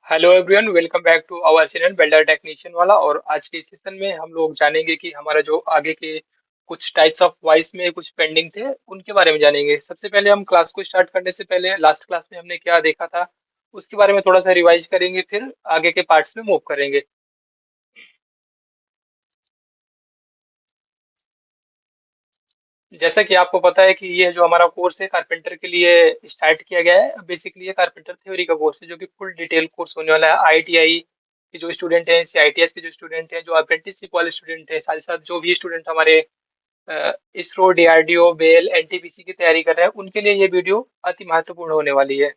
Hello everyone, welcome back to our channel welder technician वाला। और आज के सेशन में हम लोग जानेंगे कि हमारा जो आगे के कुछ टाइप्स ऑफ वॉइस में कुछ पेंडिंग थे उनके बारे में जानेंगे। सबसे पहले हम क्लास को स्टार्ट करने से पहले लास्ट क्लास में हमने क्या देखा था उसके बारे में थोड़ा सा रिवाइज करेंगे, फिर आगे के पार्ट्स में मूव करेंगे। जैसा कि आपको पता है कि ये जो हमारा कोर्स है कारपेंटर के लिए स्टार्ट किया गया है। बेसिकली ये कारपेंटर थ्योरी का कोर्स है जो कि फुल डिटेल कोर्स होने वाला है। आईटीआई के जो स्टूडेंट हैं, सीआईटीएस के जो स्टूडेंट हैं, जो अप्रेंटिसशिप वाले स्टूडेंट हैं, साथ ही साथ जो भी स्टूडेंट हमारे इसरो, डीआरडीओ, बेल, एनटीपीसी की तैयारी कर रहे हैं, उनके लिए ये वीडियो अति महत्वपूर्ण होने वाली है।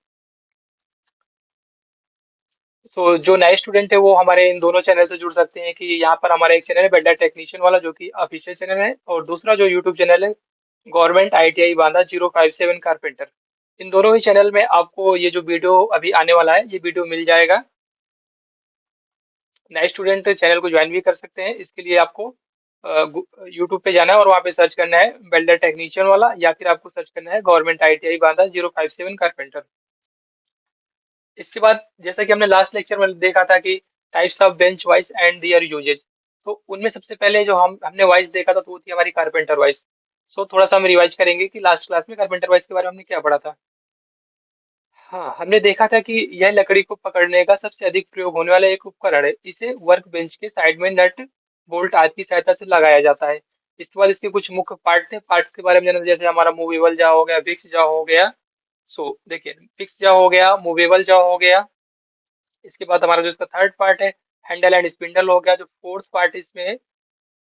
तो जो नए स्टूडेंट है वो हमारे इन दोनों चैनल से जुड़ सकते हैं कि यहाँ पर हमारा एक चैनल है बेल्डर टेक्नीशियन वाला जो कि ऑफिशियल चैनल है, और दूसरा जो यूट्यूब चैनल है गवर्नमेंट आईटीआई बांदा 057 कारपेंटर। इन दोनों ही चैनल में आपको ये जो वीडियो अभी आने वाला है ये वीडियो मिल जाएगा। नए स्टूडेंट चैनल को ज्वाइन भी कर सकते हैं। इसके लिए आपको यूट्यूब पे जाना है और वहाँ पे सर्च करना है बेल्डर टेक्नीशियन वाला, या फिर आपको सर्च करना है गवर्नमेंट आईटीआई बांदा 057 कारपेंटर। इसके बाद जैसा कि हमने लास्ट लेक्चर में देखा था कि types of bench voice and there uses, तो उनमें सबसे पहले जो हमने वॉइस देखा था तो वो थी हमारी कारपेंटर वॉइस। सो थोड़ा सा हम रिवाइज करेंगे कि लास्ट क्लास में कारपेंटर वॉइस के बारे में हमने क्या पढ़ा था। हाँ, हमने देखा था कि यह लकड़ी को पकड़ने का सबसे अधिक प्रयोग होने वाला एक उपकरण है। इसे वर्क बेंच के साइड में नट, बोल्ट आदि की सहायता से लगाया जाता है। इसके बाद इसके कुछ मुख्य पार्ट थे। पार्ट्स के बारे में जाना, जैसे हमारा मूवेबल जा हो गया, फिक्स जा हो गया। सो देखिए, फिक्स जा हो गया, मूवेबल जा हो गया। इसके बाद हमारा जो इसका थर्ड पार्ट है हैंडल एंड स्पिंडल हो गया। जो फोर्थ पार्ट इसमें है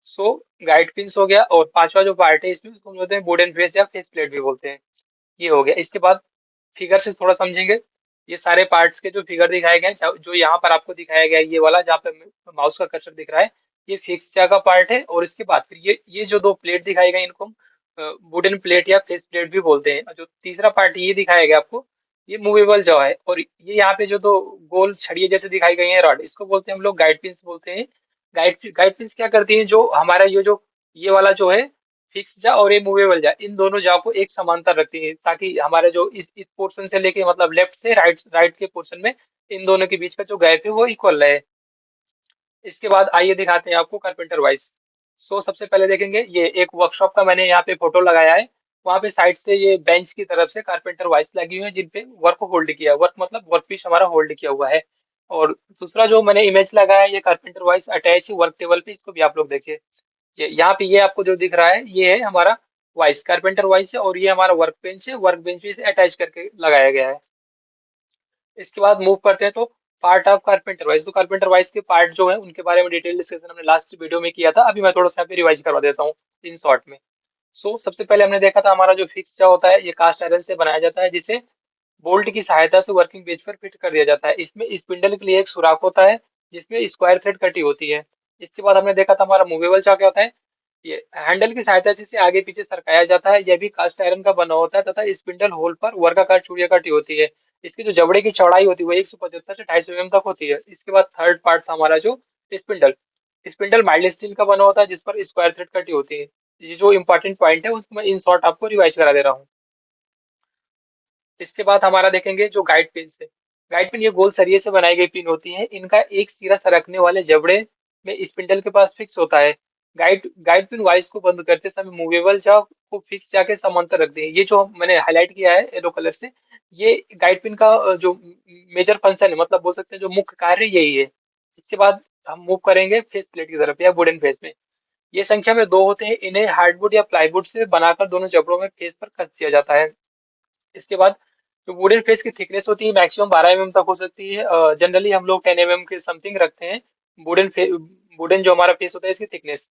सो गाइड पिंस हो गया। और पांचवा जो पार्ट है इसमें उसको हम बोलते हैं वुडन फेस या फेस प्लेट भी बोलते हैं। ये हो गया। इसके बाद फिगर से थोड़ा समझेंगे। ये सारे पार्ट्स के जो फिगर दिखाए गए हैं, जो यहाँ पर आपको दिखाया गया है ये वाला जहाँ पे माउस का कर्सर दिख रहा है, ये फिक्स का पार्ट है। और इसके बाद फिर ये जो दो प्लेट दिखाई गई इनको हम वुडन प्लेट या फेस प्लेट भी बोलते हैं। और जो तीसरा पार्ट ये दिखाया गया आपको, ये मूवेबल जॉ है। और ये यहाँ पे जो दो गोल छड़िए जैसे दिखाई गई है रॉड, इसको बोलते हैं हम लोग गाइड पिंस बोलते हैं। गाइड पिंस क्या करती हैं, जो हमारा ये वाला जो है फिक्स जा और ये मूवेबल जा, इन दोनों जा को एक समांतर रखती है, ताकि हमारे जो इस पोर्शन से लेके मतलब लेफ्ट से राइट राइट के पोर्शन में इन दोनों के बीच का जो गैप है वो इक्वल रहे। इसके बाद आइए दिखाते हैं आपको कारपेंटर वाइज। सो सबसे पहले देखेंगे, ये एक वर्कशॉप का मैंने यहाँ पे फोटो लगाया है। वहाँ पे साइड से ये बेंच की तरफ से कारपेंटर वाइस लगी हुई है जिन पे वर्क होल्ड किया है। वर्क मतलब वर्क पीस हमारा होल्ड किया हुआ है। और दूसरा जो मैंने इमेज लगाया है ये कारपेंटर वाइस अटैच है वर्क टेबल पे, इसको भी आप लोग देखिए। ये यहाँ पे ये आपको जो दिख रहा है ये है हमारा वाइस, कारपेंटर वाइस है। और ये हमारा वर्क बेंच है, वर्क बेंच पे इसे अटैच करके लगाया गया है। इसके बाद मूव करते हैं तो पार्ट ऑफ कारपेंटर वाइस। तो कारपेंटर वाइस के पार्ट जो है उनके बारे में डिटेल डिस्कशन हमने लास्ट वीडियो में किया था। अभी मैं थोड़ा सा यहाँ पे रिवाइज करवा देता हूँ इन शॉर्ट में। सबसे पहले हमने देखा था हमारा जो फिक्स होता है ये कास्ट आयरन से बनाया जाता है, जिसे बोल्ट की सहायता से वर्किंग बेंच पर फिट कर दिया जाता है। इसमें स्पिंडल के लिए एक सुराख होता है जिसमें स्क्वायर थ्रेड कटी होती है। इसके बाद हमने देखा था हमारा मूवेबल चाक क्या होता है। ये हैंडल की सहायता से इसे आगे पीछे सरकाया जाता है। यह भी कास्ट आयरन का बना होता है तथा स्पिंडल होल पर वर्गाकार चूड़ियां कटी होती है। इसकी जो जबड़े की चौड़ाई होती है वो 175 से 250 तक होती है। इसके बाद थर्ड पार्ट था हमारा जो स्पिंडल। स्पिंडल माइल्ड स्टील का बना होता है जिस पर स्क्वायर थ्रेड कटी होती है। ये जो इंपॉर्टेंट पॉइंट है उसको मैं इन शॉर्ट आपको रिवाइज करा दे रहा हूँ। इसके बाद हमारा देखेंगे जो गाइड पिन है। गाइड पिन ये गोल सरिये से बनाई गई पिन होती है। इनका एक सिरा सरकने वाले जबड़े में स्पिंडल के पास फिक्स होता है। गाइड पिन वाइस को बंद करते समय मूवेबल जा को फिक्स जाके समांतर रखते हैं। ये जो मैंने हाईलाइट किया है येलो कलर से, ये गाइड पिन का जो मेजर फंक्शन है, मतलब बोल सकते हैं जो मुख्य कार्य यही है। इसके बाद हम मूव करेंगे फेस प्लेट की तरफ या वुडन फेस में। ये संख्या में दो होते हैं। इन्हें हार्डवुड या प्लाईवुड से बनाकर दोनों जबड़ों में फेस पर कस दिया जाता है। इसके बाद जो वुडन फेस की थिकनेस होती है मैक्सिमम 12 mm तक हो सकती है। जनरली हम लोग 10 mm के समथिंग रखते हैं वुडन वुडन जो हमारा फेस होता है इसकी थिकनेस।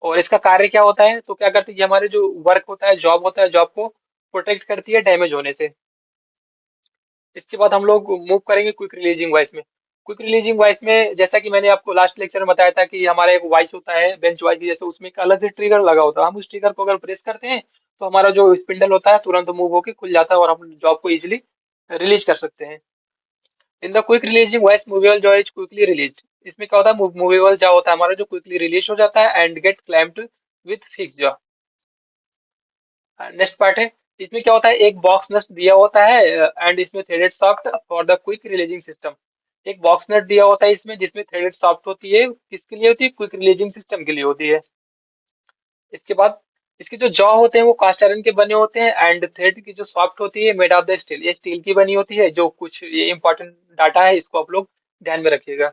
और इसका कार्य क्या होता है, तो क्या करती है, ये हमारे जो वर्क होता है, जॉब होता है, जॉब को प्रोटेक्ट करती है डैमेज होने से। इसके बाद हम लोग मूव करेंगे क्विक रिलीजिंग वॉइस में। क्विक रिलीजिंग वॉइस में जैसा कि मैंने आपको लास्ट लेक्चर में बताया था कि हमारा एक वॉइस होता है बेंच वॉइस की, जैसे उसमें एक अलग से ट्रिगर लगा होता है। हम उस ट्रिगर को अगर प्रेस करते हैं तो हमारा जो स्पिंडल होता है तुरंत मूव होकर खुल जाता है और हम जॉब को इजिली रिलीज कर सकते हैं। In the quick releasing voice movable jaw is quickly release. इसमें क्या होता है, मूवेबल जॉ होता है हमारा जो क्विकली रिलीज हो जाता है and gate clamped with fix jaw. Next part है, इसमें क्या होता है, एक बॉक्स नस्ट दिया होता है एंड इसमें threaded shaft for the quick releasing system. एक बॉक्स नट दिया होता है इसमें, जिसमें थ्रेडेड सॉफ्ट होती है, किसके लिए होती है? क्विक रिलीजिंग सिस्टम के लिए होती है। इसके बाद इसके जो जॉ होते हैं वो कास्ट आयरन के बने होते हैं, एंड थ्रेड की जो सॉफ्ट होती है मेड ऑफ द स्टील, ये स्टील की बनी होती है। जो कुछ ये इंपॉर्टेंट डाटा है इसको आप लोग ध्यान में रखिएगा।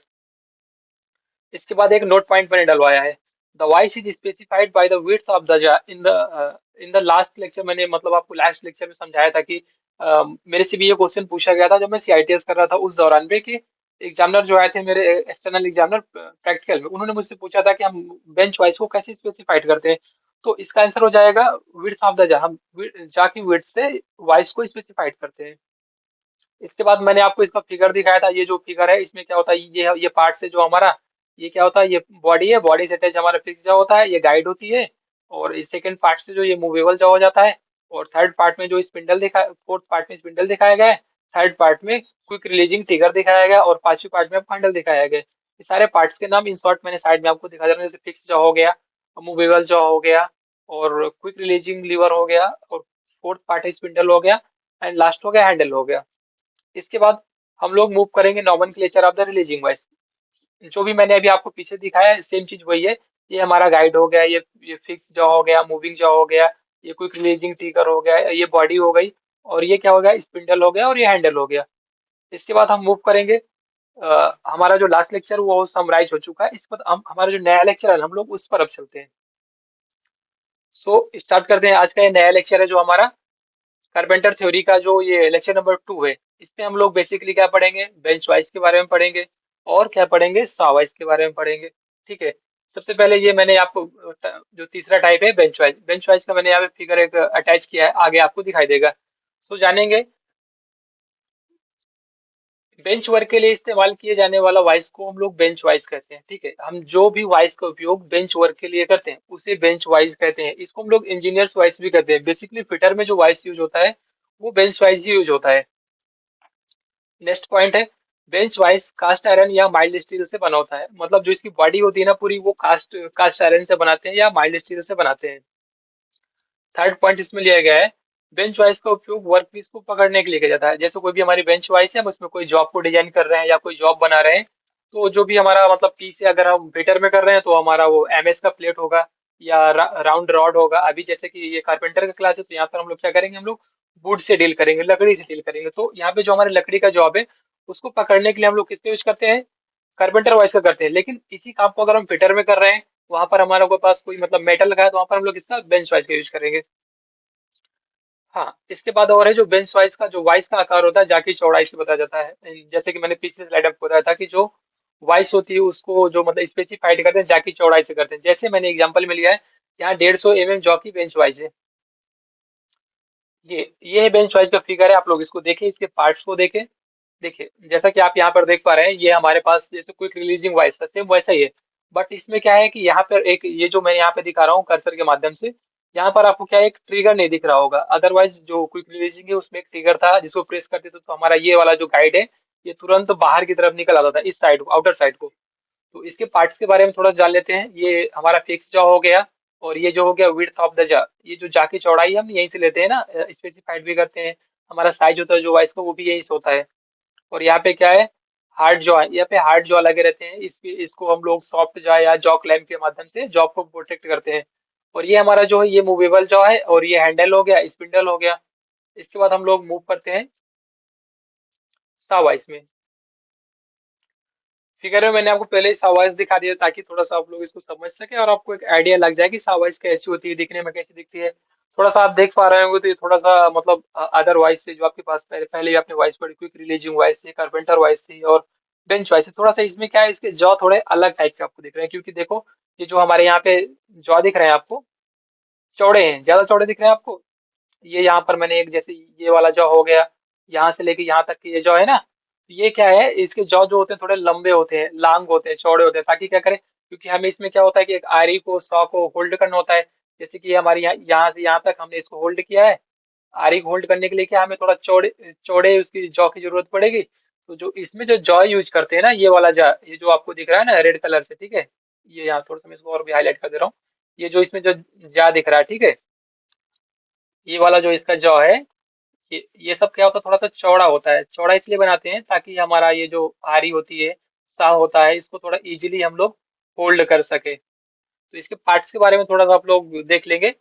इसके बाद एक नोट पॉइंट मैंने डलवाया है। The voice is specified by the width of the jar in the last lecture, मैंने मतलब आपको लास्ट लेक्चर में समझाया था कि मेरे से भी ये क्वेश्चन पूछा गया था जब मैं सीआईटीएस कर रहा था उस दौरान पे, कि एग्जामिनर जो आए थे मेरे, एक्सटर्नल एग्जामिनर प्रैक्टिकल में, उन्होंने मुझसे पूछा था कि हम बेंच वाइज को कैसे स्पेसिफाइड करते हैं। तो इसका आंसर हो जाएगा विड्थ ऑफ द jar, हम जा की विड्थ से वॉइस को स्पेसिफाइड करते हैं। इसके बाद मैंने आपको इसका फिगर दिखाया था। ये जो फिगर है इसमें क्या होता है, ये पार्ट से जो हमारा ये क्या होता है, ये बॉडी है, बॉडी से अटैच हमारा फिक्स जॉ होता है, ये गाइड होती है। और इस सेकंड पार्ट से जो ये मूवेबल जॉ हो जाता है। और थर्ड पार्ट में जो स्पिंडल दिखा, फोर्थ पार्ट में स्पिंडल दिखाया गया है, थर्ड पार्ट में क्विक रिलीजिंग ट्रिगर दिखाया गया, और पांचवी पार्ट में हैंडल दिखाया गया। ये सारे पार्ट्स के नाम इन शॉर्ट मैंने साइड में आपको दिखा दे रहा हूँ, जैसे फिक्स जॉ हो गया, मूवेबल जॉ हो गया, और क्विक रिलीजिंग लीवर हो गया, और फोर्थ पार्ट स्पिंडल हो गया, एंड लास्ट हो गया हैंडल हो गया। इसके बाद हम लोग मूव करेंगे nomenclature of the releasing voice. जो भी मैंने अभी आपको पीछे दिखाया है सेम चीज वही है। ये हमारा गाइड हो गया, ये फिक्स जॉ हो गया, मूविंग जॉ हो गया, ये क्विक रिलीजिंग ट्रिगर हो गया, ये बॉडी हो गई, और ये क्या हो गया, स्पिंडल हो गया, और ये हैंडल हो गया। इसके बाद हम मूव करेंगे, हमारा जो लास्ट लेक्चर वो समराइज हो चुका है, इस पर हम हमारा जो नया लेक्चर है हम लोग उस पर अब चलते हैं। सो स्टार्ट करते हैं। आज का ये नया लेक्चर है जो हमारा कारपेंटर थ्योरी का, जो ये लेक्चर नंबर 2 है। इसमें हम लोग बेसिकली क्या पढ़ेंगे, बेंच वाइज के बारे में पढ़ेंगे, और क्या पढ़ेंगे, सॉ वाइज के बारे में पढ़ेंगे। ठीक है। सबसे पहले ये मैंने आपको जो तीसरा टाइप है बेंच वाइज का मैंने यहाँ पे फिगर एक अटैच किया है, आगे आपको दिखाई देगा। सो जानेंगे बेंच वर्क के लिए इस्तेमाल किए जाने वाला वॉइस को हम लोग बेंच वाइज कहते हैं। ठीक है, हम जो भी वॉइस का उपयोग बेंच वर्क के लिए करते हैं उसे बेंच वाइज कहते हैं। इसको हम लोग इंजीनियर्स वॉइस भी कहते हैं। बेसिकली फिटर में जो वॉइस यूज होता है वो बेंच वाइज ही यूज होता है। नेक्स्ट पॉइंट है, बेंच वाइज कास्ट आयरन या माइल्ड स्टील से बना होता है। मतलब जो इसकी बॉडी होती है ना पूरी, वो कास्ट आयरन से बनाते हैं या माइल्ड स्टील से बनाते हैं। थर्ड पॉइंट इसमें लिया गया है, बेंच वाइज का उपयोग वर्क पीस को पकड़ने के लिए किया जाता है। जैसे कोई भी हमारी बेंच वाइज है, हम उसमें कोई जॉब को डिजाइन कर रहे हैं या कोई जॉब बना रहे हैं, तो जो भी हमारा मतलब पीस है, अगर हम फिटर में कर रहे हैं तो हमारा वो एमएस का प्लेट होगा या राउंड रॉड होगा। अभी जैसे कि ये कारपेंटर का क्लास है तो यहाँ पर हम लोग क्या करेंगे, हम लोग वुड से डील करेंगे, लकड़ी से डील करेंगे। तो यहाँ पे जो हमारी लकड़ी का जॉब है उसको पकड़ने के लिए हम लोग किसका यूज करते हैं, कारपेंटर वॉइस का करते हैं। लेकिन इसी काम को अगर हम फिटर में कर रहे हैं, वहां पर हमारे को पास कोई मतलब मेटल लगा है, तो वहां पर हम लोग इसका बेंच वाइज का यूज करेंगे। हाँ, इसके बाद और है जो बेंच वाइज का, जो वाइस का आकार होता है जाकी चौड़ाई से बताया जाता है। जैसे कि मैंने पिछले स्लाइड में बताया था कि जो वाइस होती है उसको जो मतलब स्पेसिफाइड करते हैं जाकी चौड़ाई से करते हैं। जैसे मैंने एग्जांपल में लिया है, यहाँ 150 mm जॉकी बेंच वाइज है। ये है बेंच वाइज का फिगर है, आप लोग इसको देखें, इसके पार्ट्स को देखें। देखिए जैसा कि आप यहाँ पर देख पा रहे हैं, ये हमारे पास जैसे क्विक रिलीजिंग वॉइस था सेम वैसा ही है। बट इसमें क्या है कि यहाँ पर एक, ये जो मैं यहाँ पे दिखा रहा हूँ कर्सर के माध्यम से, यहाँ पर आपको क्या है, एक ट्रिगर नहीं दिख रहा होगा। अदरवाइज जो क्विक रिलीजिंग है उसमें एक ट्रिगर था जिसको प्रेस करते थे तो हमारा ये वाला जो गाइड है ये तुरंत बाहर की तरफ निकल आता था, इस साइड को, आउटर साइड को। तो इसके पार्ट्स के बारे में थोड़ा जान लेते हैं। ये हमारा फिक्स जॉ हो गया, और ये जो हो गया विड्थ ऑफ द जा, ये जो जा की चौड़ाई हम यहीं से लेते हैं ना, स्पेसिफाइड भी करते हैं। हमारा साइज होता है जो वॉइस का वो भी यहीं से होता है। और यहाँ पे क्या है, हार्ड जॉ है, यहाँ पे हार्ड जॉ लगे रहते हैं। इसको हम लोग सॉफ्ट जॉ या जॉ क्लैंप के माध्यम से जॉ को प्रोटेक्ट करते हैं। और ये हमारा जो है ये मूवेबल जॉ है, और ये हैंडल हो गया, स्पिंडल हो गया। इसके बाद हम लोग मूव करते हैं सावाइस में। फिगर में मैंने आपको पहले ही सावाइस दिखा दिया ताकि थोड़ा सा आप लोग इसको समझ सके और आपको एक आइडिया लग जाए कि सावाइस कैसी होती है, दिखने में कैसी दिखती है। थोड़ा सा आप देख पा रहे होंगे तो ये थोड़ा सा मतलब अदर वॉइस से जो आपके पास पहले ही आपने वॉइस पढ़ी, क्विक रिलीजिंग वॉइस थी, कारपेंटर वॉइस थी, और बेंच वॉइस थी। थोड़ा सा इसमें क्या है, इसके जॉ थोड़े अलग टाइप के आपको दिख रहे हैं, क्योंकि देखो ये जो हमारे यहाँ पे जॉ दिख रहे हैं आपको, चौड़े हैं, ज्यादा चौड़े दिख रहे हैं आपको। ये यहाँ पर मैंने एक, जैसे ये वाला जॉ हो गया, यहाँ से लेके यहाँ तक की ये जॉ है ना, तो ये क्या है, इसके जॉ जो होते हैं थोड़े लंबे होते हैं, लॉन्ग होते हैं, चौड़े होते हैं, ताकि क्या करें, क्योंकि हमें इसमें क्या होता है कि एक आरी को, सॉ को होल्ड करना होता है। जैसे कि ये हमारी यहाँ से यहाँ तक हमने इसको होल्ड किया है। आरी को होल्ड करने के लिए क्या हमें थोड़ा चौड़े चौड़े उसकी जॉ की जरूरत पड़ेगी। तो जो इसमें जो जॉ यूज करते हैं ना, ये वाला जॉ, ये जो आपको दिख रहा है ना रेड कलर से, ठीक है, ये यहाँ थोड़ा सा मैं इसको और भी हाईलाइट कर दे रहा हूँ। ये जो इसमें जो जा दिख रहा है, ठीक है, ये वाला जो इसका जॉ है, ये सब क्या होता है, थोड़ा सा चौड़ा होता है। चौड़ा इसलिए बनाते हैं ताकि हमारा ये जो आरी होती है, सा होता है, इसको थोड़ा इजीली हम लोग होल्ड कर सके। तो इसके पार्ट्स के बारे में थोड़ा सा आप लोग देख लेंगे।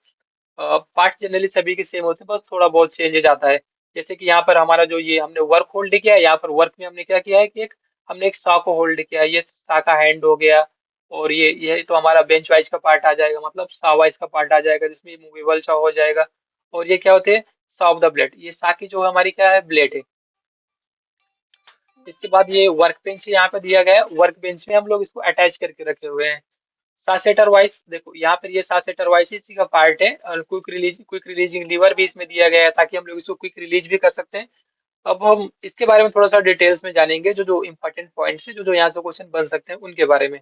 पार्ट जनरली सभी के सेम होते हैं, बस थोड़ा बहुत चेंजेज आता है। जैसे कि यहाँ पर हमारा जो ये हमने वर्क होल्ड किया है, यहाँ पर वर्क में हमने क्या किया है कि एक हमने एक सा को होल्ड किया है, ये सा का हैंड हो गया। और ये तो हमारा बेंच वाइज का पार्ट आ जाएगा, मतलब सा वाइज का पार्ट आ जाएगा जिसमें मूवेबल सा हो जाएगा। और ये क्या होते हैं, सा ऑफ द ब्लेड, ये सा की जो हमारी क्या है, ब्लेड है। इसके बाद ये वर्क बेंच यहाँ पे दिया गया है, वर्क बेंच में हम लोग इसको अटैच करके रखे हुए हैं। सासेटर वाइस देखो, यहाँ पर ये सासेटर वाइस इसी का पार्ट है, और क्विक रिलीजिंग लीवर भी इसमें दिया गया है ताकि हम लोग इसको क्विक रिलीज भी कर सकते हैं। अब हम इसके बारे में थोड़ा सा डिटेल्स में जानेंगे, जो जो इंपॉर्टेंट पॉइंट्स है, जो जो यहाँ से क्वेश्चन बन सकते हैं उनके बारे में।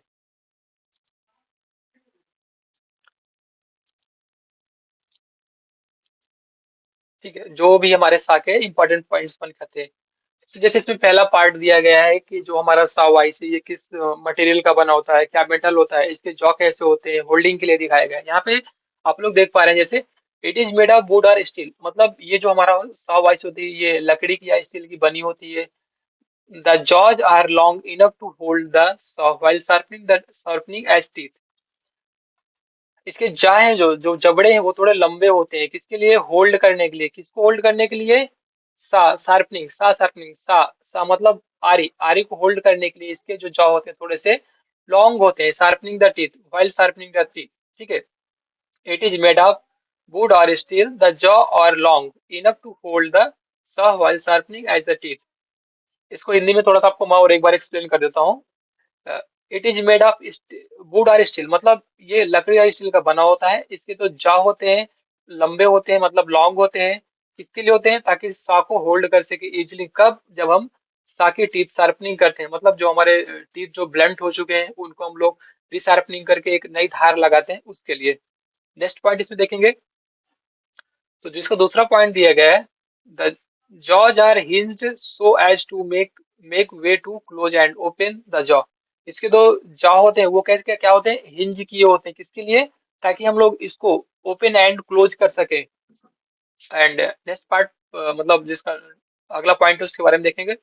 ठीक है, जो भी हमारे साके इंपॉर्टेंट पॉइंट्स बन करते हैं। जैसे इसमें पहला पार्ट दिया गया है कि जो हमारा सावाइस है ये किस मटेरियल का बना होता है, क्या मेटल होता है, इसके जॉ कैसे होते हैं, होल्डिंग के लिए दिखाया गया है। यहाँ पे आप लोग देख पा रहे हैं, जैसे it is made of wood और स्टील, मतलब ये जो हमारा सावाइस होती है ये लकड़ी की या स्टील की बनी होती है। The jaws are long enough to hold the saw while sharpening edge teeth. इसके जा हैं, जो जो जबड़े हैं वो थोड़े लंबे होते हैं, किसके लिए, होल्ड करने के लिए। किसको होल्ड करने के लिए, सा मतलब आरी, आरी को होल्ड करने के लिए इसके जो जॉ होते हैं थोड़े से लॉन्ग होते हैं, sharpening the teeth while sharpening the teeth. ठीक है, it is made of wood और स्टील, द जॉ और long enough to hold the saw while sharpening edge the teeth. इसको हिंदी में थोड़ा सा आपको मैं और एक बार एक्सप्लेन कर देता हूँ। It is made of wood और स्टील, मतलब ये लकड़ी और स्टील का बना होता है। इसके जो जा होते हैं लंबे होते हैं, मतलब लॉन्ग होते हैं। किसके लिए होते हैं, ताकि सा को होल्ड कर सके इजिली, कब, जब हम सा की टीथ शार्पनिंग करते हैं, मतलब जो हमारे टीथ जो ब्लंट हो चुके हैं उनको हम लोग रिशार्पनिंग करके एक नई धार लगाते हैं, उसके लिए। नेक्स्ट पॉइंट इसमें देखेंगे, तो जिसका दूसरा पॉइंट दिया गया है, the jaws are hinged so as to make way to close and open the jaw. इसके दो जॉ होते हैं, वो कैसे क्या क्या होते हैं, हिंज किए होते हैं, किसके लिए, ताकि हम लोग इसको ओपन एंड क्लोज कर सके। एंड नेक्स्ट पार्ट, मतलब जिसका अगला पॉइंट है उसके बारे में देखेंगे।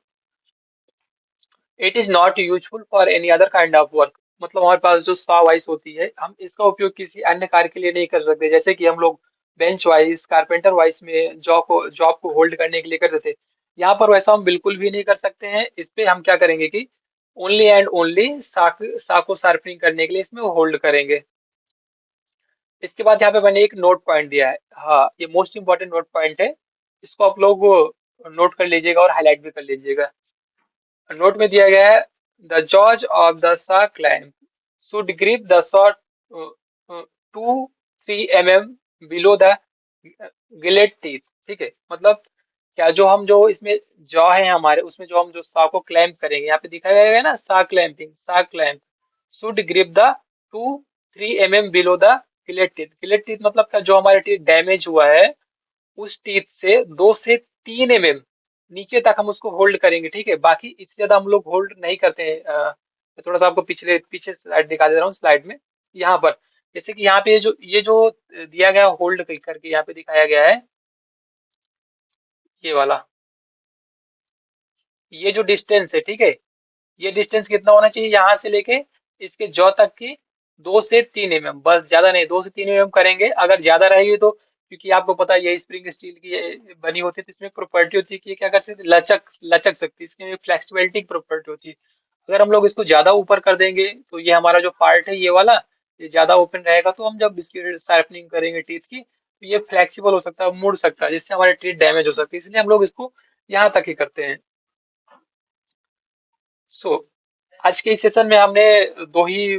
It is not useful for any other kind of work, मतलब हमारे पास जो सॉ वाइस होती है हम इसका उपयोग किसी अन्य कार्य के लिए नहीं कर सकते। जैसे कि हम लोग बेंच वाइस, कारपेंटर वाइस में जॉब को होल्ड करने के लिए करते थे, यहाँ पर वैसा हम बिल्कुल भी नहीं कर सकते हैं। इस पे हम क्या करेंगे कि ओनली एंड ओनली सा को शार्पनिंग करने के लिए इसमें होल्ड करेंगे। इसके बाद यहाँ पे मैंने एक नोट पॉइंट दिया है, हाँ ये मोस्ट इंपॉर्टेंट नोट पॉइंट है, इसको आप लोग नोट कर लीजिएगा और हाईलाइट भी कर लीजिएगा। नोट में दिया गया है, द जॉज ऑफ द सा clamp should grip the shot 2-3 mm below the Gillette teeth. ठीक है, मतलब क्या, जो हम जो इसमें जॉ है हमारे, उसमें जो हम जो सा को क्लैंप करेंगे, यहाँ पे दिखाया गया है ना, सा clamp should grip the 2-3 mm below the Gillette teeth. Gillette teeth मतलब क्या, जो हमारे टीथ डैमेज हुआ है उस टीथ से 2 से 3 mm नीचे तक हम उसको होल्ड करेंगे। ठीक है, बाकी इससे ज्यादा हम लोग होल्ड नहीं करते हैं। मैं थोड़ा सा आपको पीछे स्लाइड दिखा दे रहा हूँ, स्लाइड में यहाँ पर, जैसे कि यहाँ पे ये जो दिया गया होल्ड करके यहाँ पे दिखाया गया है, ये वाला, ये जो डिस्टेंस है, ठीक है, ये डिस्टेंस कितना होना चाहिए, यहाँ से लेके इसके जॉ तक की 2 से 3 mm, बस, ज्यादा नहीं, 2 से 3 mm करेंगे। अगर ज्यादा रहेगी तो, क्योंकि आपको पता है ये स्प्रिंग स्टील की बनी होती है, तो इसमें प्रॉपर्टी होती है कि ये क्या कर सकती है, लचक लचक सकती है, इसमें फ्लेक्सिबिलिटी की प्रॉपर्टी होती है। अगर हम लोग इसको ज्यादा ऊपर कर देंगे तो ये हमारा जो पार्ट है ये वाला, ये ज्यादा ओपन रहेगा, तो हम जब इसकी शार्पनिंग करेंगे टीथ की, तो ये फ्लेक्सिबल हो सकता है, मुड़ सकता है, जिससे हमारे टीथ डैमेज हो सकती है, इसलिए हम लोग इसको यहाँ तक ही करते हैं। सो आज के इस सेशन में हमने दो ही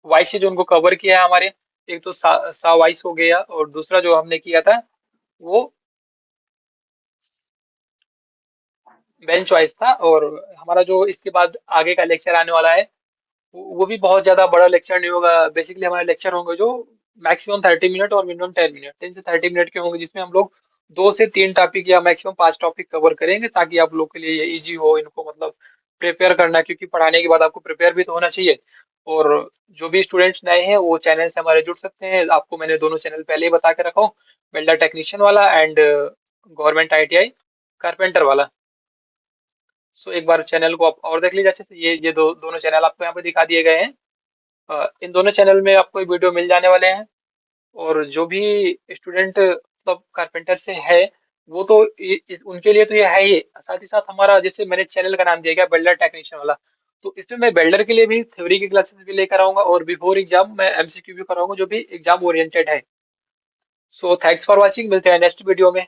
वॉइस है जो उनको कवर किया है हमारे, एक तो सा वॉइस हो गया, और दूसरा जो हमने किया था वो बेंच वॉइस था। और हमारा जो इसके बाद आगे का लेक्चर आने वाला है वो भी बहुत ज्यादा बड़ा लेक्चर नहीं होगा। बेसिकली हमारे लेक्चर होंगे जो मैक्सिमम 30 मिनट और मिनिमम 10 मिनट, 10 से 30 मिनट के होंगे, जिसमें हम लोग 2 से 3 टॉपिक या मैक्सिमम 5 टॉपिक कवर करेंगे, ताकि आप लोग के लिए ये इजी हो इनको, मतलब प्रिपेयर करना, क्योंकि पढ़ाने के बाद आपको प्रिपेयर भी तो होना चाहिए। और जो भी स्टूडेंट्स नए हैं वो चैनल से हमारे जुड़ सकते हैं, आपको मैंने दोनों चैनल पहले ही बता के रखा हूँ, वेल्डर टेक्नीशियन वाला एंड गवर्नमेंट आईटीआई कारपेंटर वाला। सो एक बार चैनल को आप और देख लीजिए अच्छे से। ये दोनों चैनल आपको यहाँ पे दिखा दिए गए हैं। इन दोनों चैनल में आपको वीडियो मिल जाने वाले हैं। और जो भी स्टूडेंट मतलब कारपेंटर से है, वो तो उनके लिए तो ये है ही। साथ ही साथ हमारा, जैसे मैंने चैनल का नाम दिया गया बिल्डर टेक्नीशियन वाला, तो इसमें मैं बिल्डर के लिए भी थ्योरी की क्लासेस भी लेकर आऊंगा और बिफोर एग्जाम मैं एमसीक्यू भी कराऊंगा जो भी एग्जाम ओरिएंटेड है। सो थैंक्स फॉर वॉचिंग, मिलते हैं नेक्स्ट वीडियो में।